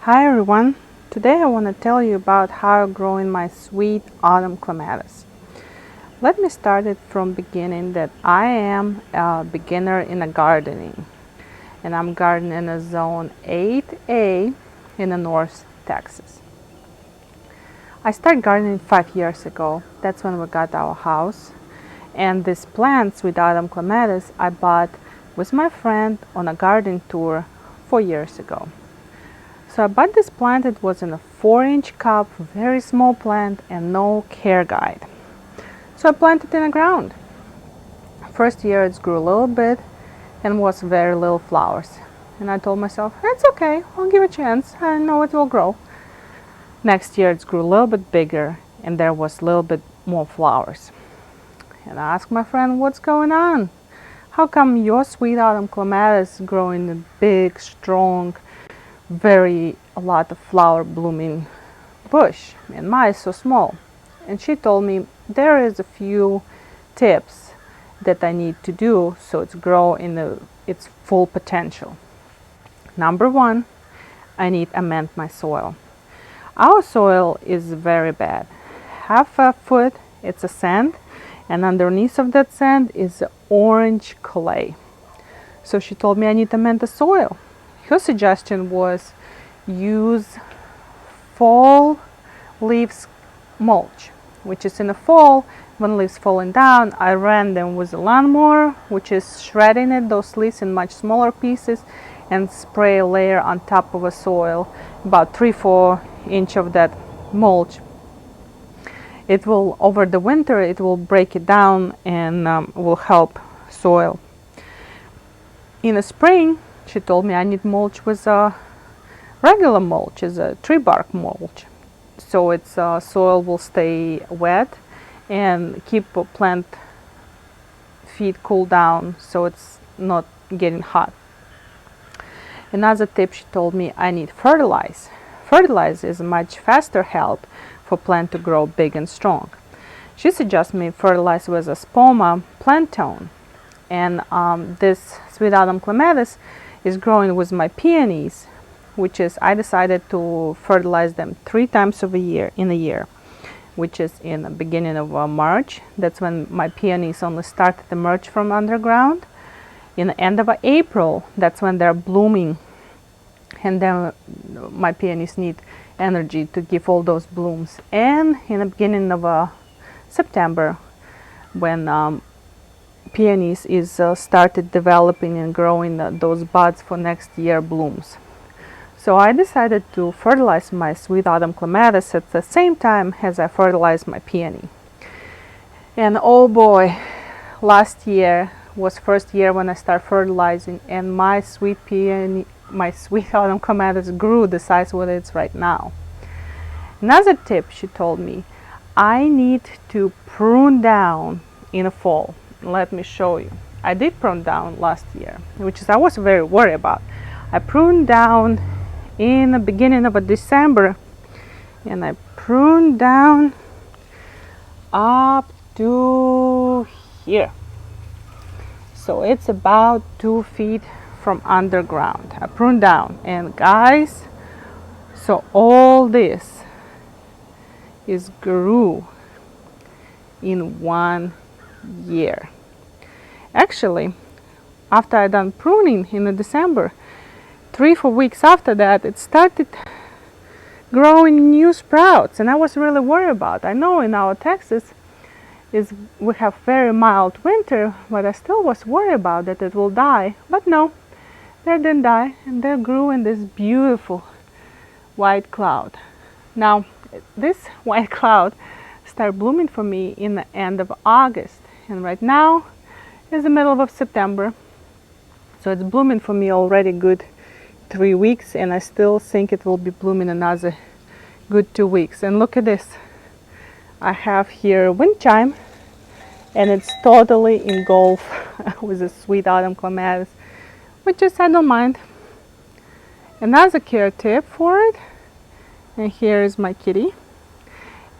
Hi everyone, today I want to tell you about how I'm growing my sweet autumn clematis. Let me start it from beginning that I am a beginner in a gardening and I'm gardening in a zone 8A in the North Texas. I started gardening 5 years ago. That's when we got our house, and these plants with autumn clematis I bought with my friend on a garden tour 4 years ago. So I bought this plant. It was in a 4-inch cup, very small plant and no care guide. So I planted it in the ground. First year it grew a little bit and was very little flowers. And I told myself, it's okay, I'll give it a chance. I know it will grow. Next year it grew a little bit bigger and there was a little bit more flowers. And I asked my friend, what's going on? How come your sweet autumn clematis growing a big, strong, a lot of flower blooming bush and mine is so small? And she told me there is a few tips that I need to do so it's grow in its full potential. Number one, I need to amend my soil. Our soil is very bad. Half a foot it's a sand, and underneath of that sand is orange clay. So she told me I need to amend the soil. Her suggestion was use fall leaves mulch, which is in the fall when leaves falling down. I ran them with a lawnmower, which is shredding those leaves in much smaller pieces, and spray a layer on top of the soil, about 3-4 inch of that mulch. It will, over the winter, it will break it down and will help soil. In the spring, she told me I need mulch with a regular mulch, is a tree bark mulch, so its soil will stay wet and keep plant feet cool down so it's not getting hot. Another tip she told me I need fertilize. Fertilize is a much faster help for plant to grow big and strong. She suggests me fertilize with a spoma plant tone, and this sweet autumn clematis is growing with my peonies, which is I decided to fertilize them 3 times in a year, which is in the beginning of March. That's when my peonies only started to emerge from underground. In the end of April, that's when they're blooming, and then my peonies need energy to give all those blooms. And in the beginning of September, when peonies is started developing and growing those buds for next year blooms. So I decided to fertilize my sweet autumn clematis at the same time as I fertilized my peony. And oh boy, last year was first year when I started fertilizing, and my sweet autumn clematis grew the size what it's right now. Another tip she told me, I need to prune down in the fall. Let me show you. I did prune down last year, which is I was very worried about. I pruned down in the beginning of December, and I pruned down up to here. So it's about 2 feet from underground. I pruned down, and guys, so all this is grew in 1 year. Actually, after I done pruning in December, 3-4 weeks after that, it started growing new sprouts, and I was really worried about. I know in our Texas we have very mild winter, but I still was worried about that it will die. But no, they didn't die, and they grew in this beautiful white cloud. Now, this white cloud started blooming for me in the end of August, and right now is the middle of September, so it's blooming for me already good 3 weeks, and I still think it will be blooming another good 2 weeks. And look at this, I have here a wind chime, and it's totally engulfed with a sweet autumn clematis, which is I don't mind. Another care tip for it, and here is my kitty.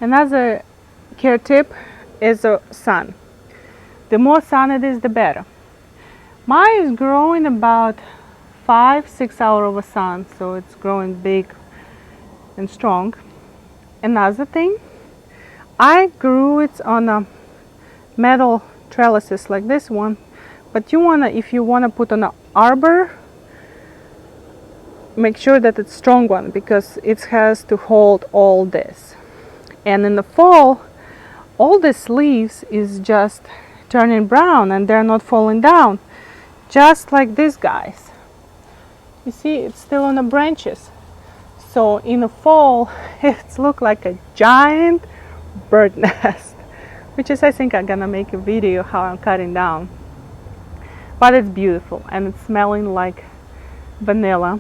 Another care tip is the sun. The more sun it is, the better. Mine is growing about 5-6 hours of sun, so it's growing big and strong. Another thing, I grew it on a metal trellises like this one, but if you wanna put on an arbor, make sure that it's strong one because it has to hold all this. And in the fall, all these leaves is just turning brown and they're not falling down, just like these guys. You see, it's still on the branches. So in the fall, it's look like a giant bird nest, which is I think I'm gonna make a video how I'm cutting down. But it's beautiful and it's smelling like vanilla.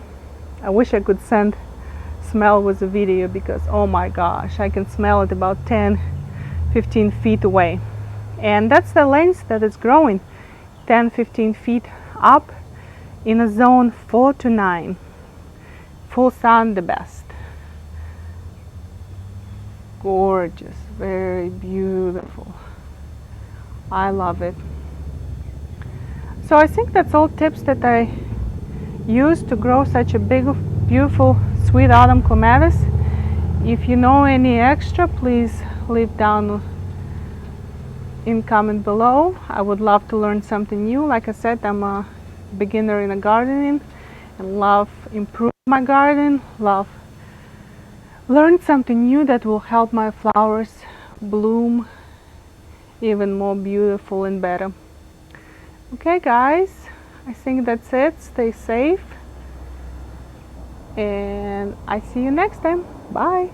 I wish I could smell with a video because oh my gosh, I can smell it about 10-15 feet away. And that's the length that it's growing, 10-15 feet up in a zone 4 to 9. Full sun, the best. Gorgeous, very beautiful. I love it. So I think that's all tips that I use to grow such a big, beautiful, sweet autumn clematis. If you know any extra, please leave down in comment below. I would love to learn something new. Like I said, I'm a beginner in gardening and love improve my garden, love learn something new that will help my flowers bloom even more beautiful and better. Okay guys, I think that's it. Stay safe and I see you next time. Bye.